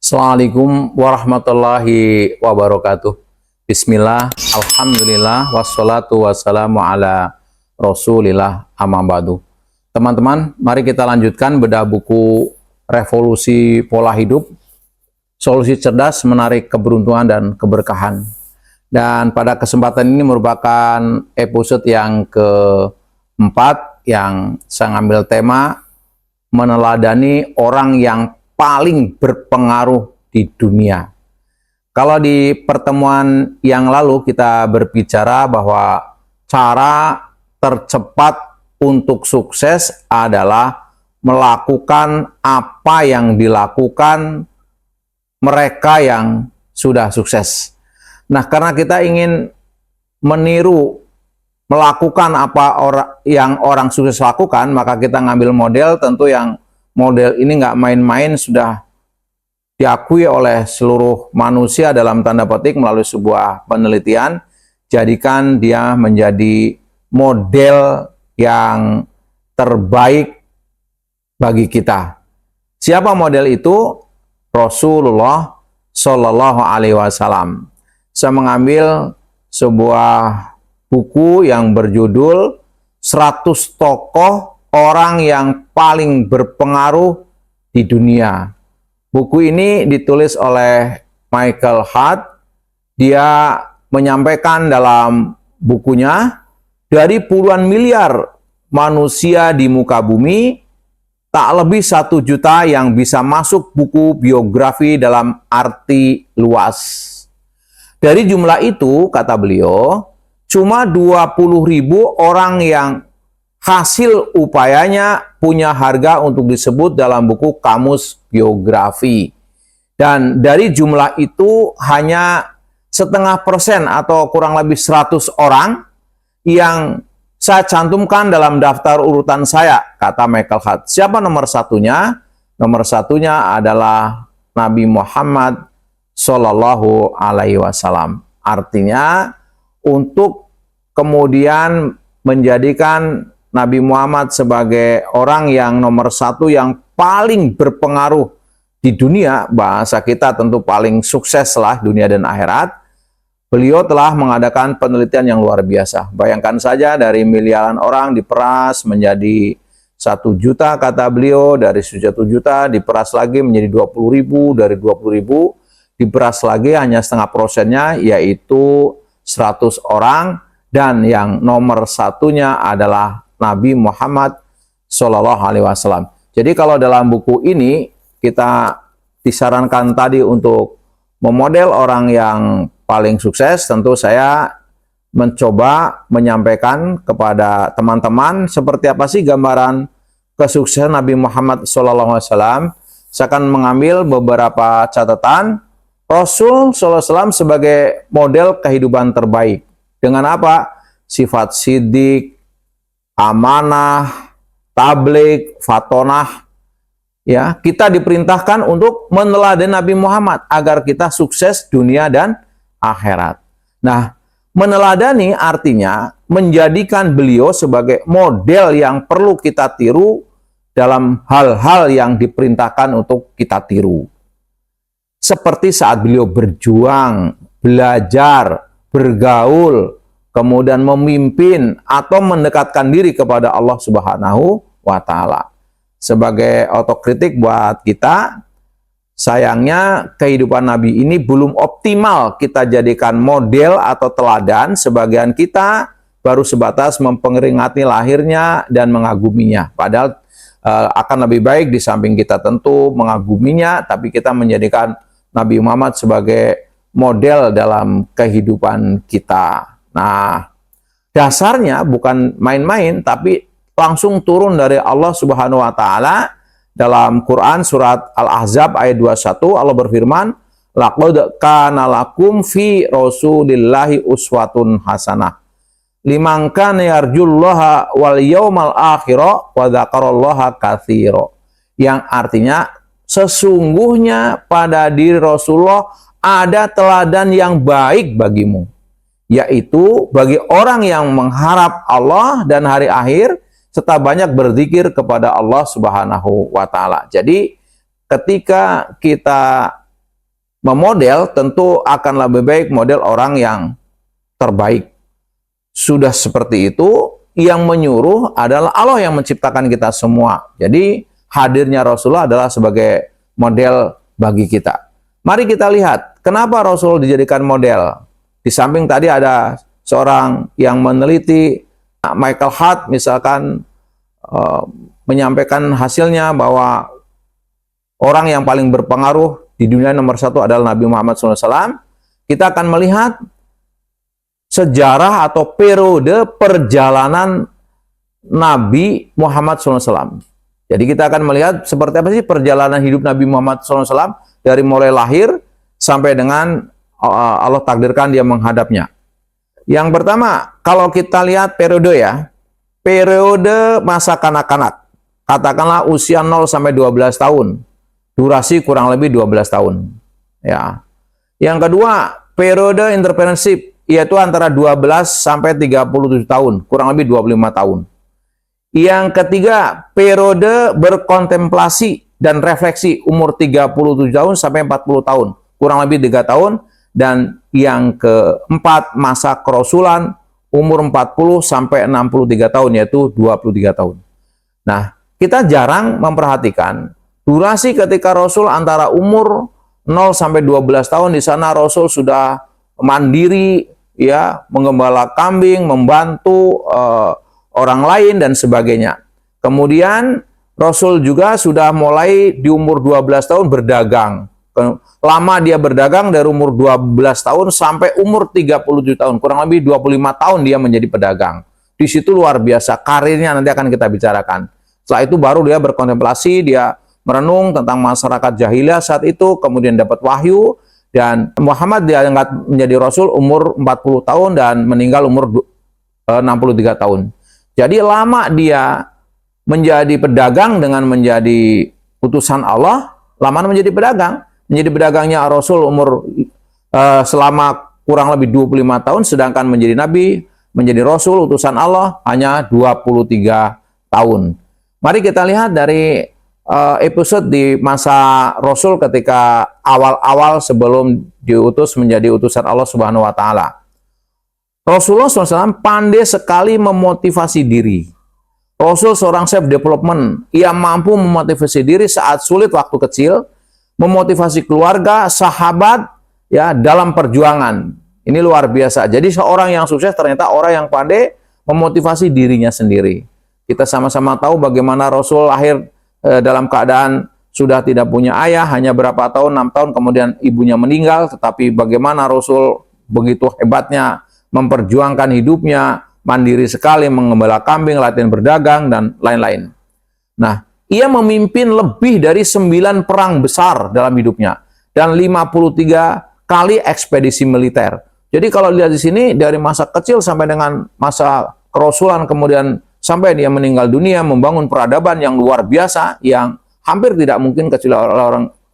Assalamualaikum warahmatullahi wabarakatuh. Bismillah, alhamdulillah, wassalatu wassalamu ala rasulillah, amma ba'du. Teman-teman, mari kita lanjutkan bedah buku Revolusi Pola Hidup, Solusi Cerdas Menarik Keberuntungan dan Keberkahan. Dan pada kesempatan ini merupakan episode yang keempat yang saya ngambil tema meneladani orang yang paling berpengaruh di dunia. Kalau di pertemuan yang lalu kita berbicara bahwa cara tercepat untuk sukses adalah melakukan apa yang dilakukan mereka yang sudah sukses. Nah, karena kita ingin meniru, melakukan apa yang orang sukses lakukan, maka kita ngambil model tentu yang model ini nggak main-main, sudah diakui oleh seluruh manusia dalam tanda petik melalui sebuah penelitian. Jadikan dia menjadi model yang terbaik bagi kita. Siapa model itu? Rasulullah Shallallahu Alaihi Wasallam. Saya mengambil sebuah buku yang berjudul 100 tokoh orang yang paling berpengaruh di dunia. Buku ini ditulis oleh Michael Hart. Dia menyampaikan dalam bukunya, dari puluhan miliar manusia di muka bumi, tak lebih 1 juta yang bisa masuk buku biografi dalam arti luas. Dari jumlah itu, kata beliau, cuma 20.000 orang yang hasil upayanya punya harga untuk disebut dalam buku kamus biografi. Dan dari jumlah itu hanya 0,5% atau kurang lebih 100 orang yang saya cantumkan dalam daftar urutan saya, kata Michael Hart. Siapa nomor satunya? Nomor satunya adalah Nabi Muhammad Shallallahu Alaihi Wasallam. Artinya untuk kemudian menjadikan Nabi Muhammad sebagai orang yang nomor satu yang paling berpengaruh di dunia, bahasa kita tentu paling sukses lah dunia dan akhirat. Beliau telah mengadakan penelitian yang luar biasa. Bayangkan saja, dari miliaran orang diperas menjadi 1 juta, kata beliau. Dari 1 juta diperas lagi menjadi 20.000, dari 20.000 diperas lagi hanya 0,5%-nya, yaitu 100 orang. Dan yang nomor satunya adalah Nabi Muhammad Shallallahu Alaihi Wasallam. Jadi kalau dalam buku ini kita disarankan tadi untuk memodel orang yang paling sukses, tentu saya mencoba menyampaikan kepada teman-teman seperti apa sih gambaran kesuksesan Nabi Muhammad Shallallahu Alaihi Wasallam. Saya akan mengambil beberapa catatan Rasul Shallallahu Alaihi Wasallam sebagai model kehidupan terbaik. Dengan apa? Sifat sidik, amanah, tabligh, fatonah. Ya, kita diperintahkan untuk meneladani Nabi Muhammad agar kita sukses dunia dan akhirat. Nah, meneladani artinya menjadikan beliau sebagai model yang perlu kita tiru dalam hal-hal yang diperintahkan untuk kita tiru. Seperti saat beliau berjuang, belajar, bergaul, kemudian memimpin atau mendekatkan diri kepada Allah Subhanahu wa Ta'ala. Sebagai otokritik buat kita, sayangnya kehidupan Nabi ini belum optimal kita jadikan model atau teladan. Sebagian kita baru sebatas memperingati lahirnya dan mengaguminya. Padahal akan lebih baik di samping kita tentu mengaguminya, tapi kita menjadikan Nabi Muhammad sebagai model dalam kehidupan kita. Nah, dasarnya bukan main-main, tapi langsung turun dari Allah Subhanahu wa Ta'ala. Dalam Quran surat Al-Ahzab ayat 21, Allah berfirman, laqad kana lakum fi rasulillahi uswatun hasanah liman kana yarjullaha wal yaumal akhira wa dzakarallaha katsira. Yang artinya, sesungguhnya pada diri Rasulullah ada teladan yang baik bagimu, yaitu bagi orang yang mengharap Allah dan hari akhir, serta banyak berzikir kepada Allah Subhanahu wa Ta'ala. Jadi ketika kita memodel, tentu akan lebih baik model orang yang terbaik. Sudah seperti itu, yang menyuruh adalah Allah yang menciptakan kita semua. Jadi hadirnya Rasulullah adalah sebagai model bagi kita. Mari kita lihat, kenapa Rasul dijadikan model. Di samping tadi ada seorang yang meneliti, Michael Hart misalkan, menyampaikan hasilnya bahwa orang yang paling berpengaruh di dunia nomor satu adalah Nabi Muhammad SAW. Kita akan melihat sejarah atau periode perjalanan Nabi Muhammad SAW. Jadi kita akan melihat seperti apa sih perjalanan hidup Nabi Muhammad SAW dari mulai lahir sampai dengan Allah takdirkan dia menghadapnya. Yang pertama, kalau kita lihat periode ya, periode masa kanak-kanak, katakanlah usia 0 sampai 12 tahun, durasi kurang lebih 12 tahun. Ya. Yang kedua, periode entrepreneurship, yaitu antara 12 sampai 37 tahun, kurang lebih 25 tahun. Yang ketiga, periode berkontemplasi dan refleksi, umur 37 tahun sampai 40 tahun, kurang lebih 3 tahun. Dan yang keempat, masa kerasulan, umur 40 sampai 63 tahun, yaitu 23 tahun. Nah, kita jarang memperhatikan durasi ketika Rasul antara umur 0 sampai 12 tahun. Di sana Rasul sudah mandiri, ya, menggembala kambing, membantu orang lain dan sebagainya. Kemudian Rasul juga sudah mulai di umur 12 tahun berdagang. Lama dia berdagang dari umur 12 tahun sampai umur 37 tahun. Kurang lebih 25 tahun dia menjadi pedagang. Di situ luar biasa karirnya, nanti akan kita bicarakan. Setelah itu baru dia berkontemplasi, dia merenung tentang masyarakat jahiliyah saat itu, kemudian dapat wahyu, dan Muhammad diangkat menjadi Rasul umur 40 tahun dan meninggal umur 63 tahun. Jadi lama dia menjadi pedagang dengan menjadi utusan Allah, lama menjadi pedagang. Menjadi pedagangnya Rasul umur selama kurang lebih 25 tahun, sedangkan menjadi Nabi, menjadi Rasul, utusan Allah, hanya 23 tahun. Mari kita lihat dari episode di masa Rasul ketika awal-awal sebelum diutus menjadi utusan Allah Subhanahu wa Ta'ala. Rasulullah SAW pandai sekali memotivasi diri. Rasul seorang self development, ia mampu memotivasi diri saat sulit waktu kecil, memotivasi keluarga, sahabat, ya, dalam perjuangan. Ini luar biasa. Jadi seorang yang sukses ternyata orang yang pandai memotivasi dirinya sendiri. Kita sama-sama tahu bagaimana Rasul lahir dalam keadaan sudah tidak punya ayah, hanya berapa tahun, 6 tahun, kemudian ibunya meninggal, tetapi bagaimana Rasul begitu hebatnya memperjuangkan hidupnya, mandiri sekali, menggembala kambing, latihan berdagang, dan lain-lain. Nah, ia memimpin lebih dari 9 perang besar dalam hidupnya, dan 53 kali ekspedisi militer. Jadi kalau lihat di sini, dari masa kecil sampai dengan masa kerasulan, kemudian sampai dia meninggal dunia, membangun peradaban yang luar biasa, yang hampir tidak mungkin kecuali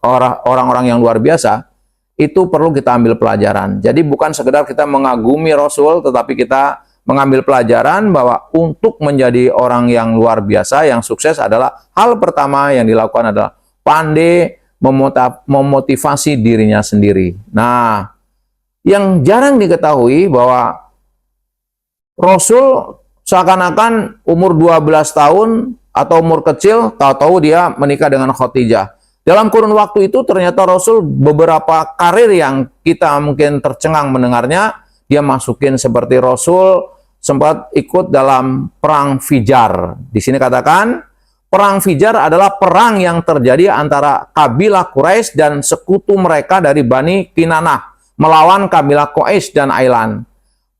orang-orang yang luar biasa. Itu perlu kita ambil pelajaran. Jadi bukan sekedar kita mengagumi Rasul, tetapi kita mengambil pelajaran bahwa untuk menjadi orang yang luar biasa, yang sukses adalah hal pertama yang dilakukan adalah pandai memotivasi dirinya sendiri. Nah, yang jarang diketahui bahwa Rasul seakan-akan umur 12 tahun atau umur kecil, tahu-tahu dia menikah dengan Khadijah. Dalam kurun waktu itu ternyata Rasul beberapa karir yang kita mungkin tercengang mendengarnya, dia masukin seperti Rasul sempat ikut dalam perang Fijar. Di sini katakan, perang Fijar adalah perang yang terjadi antara kabilah Quraisy dan sekutu mereka dari Bani Kinanah melawan kabilah Quraisy dan Ailan.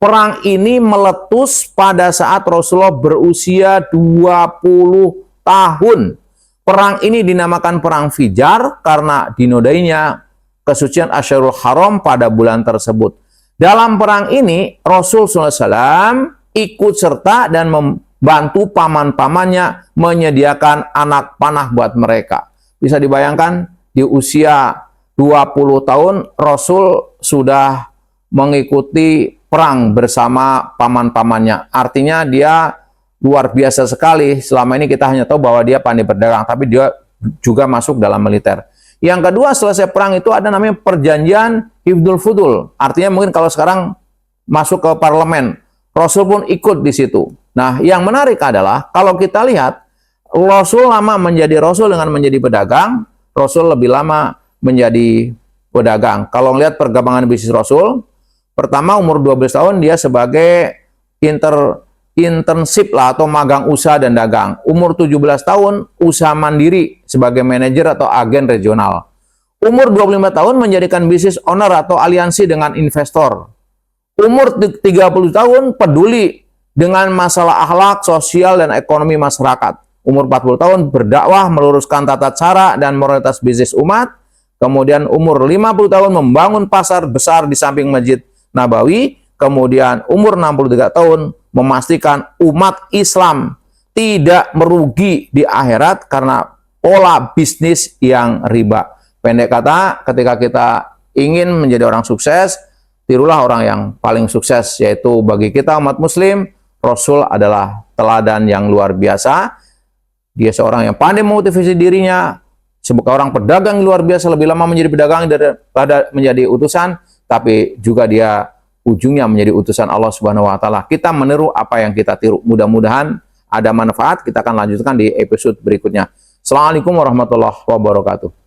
Perang ini meletus pada saat Rasulullah berusia 20 tahun. Perang ini dinamakan Perang Fijar karena dinodainya kesucian Asyurul Haram pada bulan tersebut. Dalam perang ini, Rasul SAW ikut serta dan membantu paman-pamannya menyediakan anak panah buat mereka. Bisa dibayangkan, di usia 20 tahun, Rasul sudah mengikuti perang bersama paman-pamannya. Artinya dia luar biasa sekali. Selama ini kita hanya tahu bahwa dia pandai berdagang, tapi dia juga masuk dalam militer. Yang kedua, selesai perang itu ada namanya perjanjian Hifdul Fudul. Artinya mungkin kalau sekarang masuk ke parlemen, Rasul pun ikut di situ. Nah, yang menarik adalah kalau kita lihat, Rasul lama menjadi Rasul dengan menjadi pedagang, Rasul lebih lama menjadi pedagang. Kalau melihat perkembangan bisnis Rasul, pertama umur 12 tahun dia sebagai internship lah atau magang usaha dan dagang. Umur 17 tahun usaha mandiri sebagai manajer atau agen regional. Umur 25 tahun menjadikan bisnis owner atau aliansi dengan investor. Umur 30 tahun peduli dengan masalah akhlak, sosial, dan ekonomi masyarakat. Umur 40 tahun berdakwah meluruskan tata cara dan moralitas bisnis umat. Kemudian umur 50 tahun membangun pasar besar di samping Masjid Nabawi. Kemudian umur 63 tahun memastikan umat Islam tidak merugi di akhirat karena pola bisnis yang riba. Pendek kata, ketika kita ingin menjadi orang sukses, tirulah orang yang paling sukses, yaitu bagi kita umat muslim, Rasul adalah teladan yang luar biasa. Dia seorang yang pandai memotivasi dirinya, sebagai orang pedagang yang luar biasa, lebih lama menjadi pedagang daripada menjadi utusan, tapi juga dia ujungnya menjadi utusan Allah Subhanahu wa taala. Kita meniru apa yang kita tiru. Mudah-mudahan ada manfaat. Kita akan lanjutkan di episode berikutnya. Assalamualaikum warahmatullahi wabarakatuh.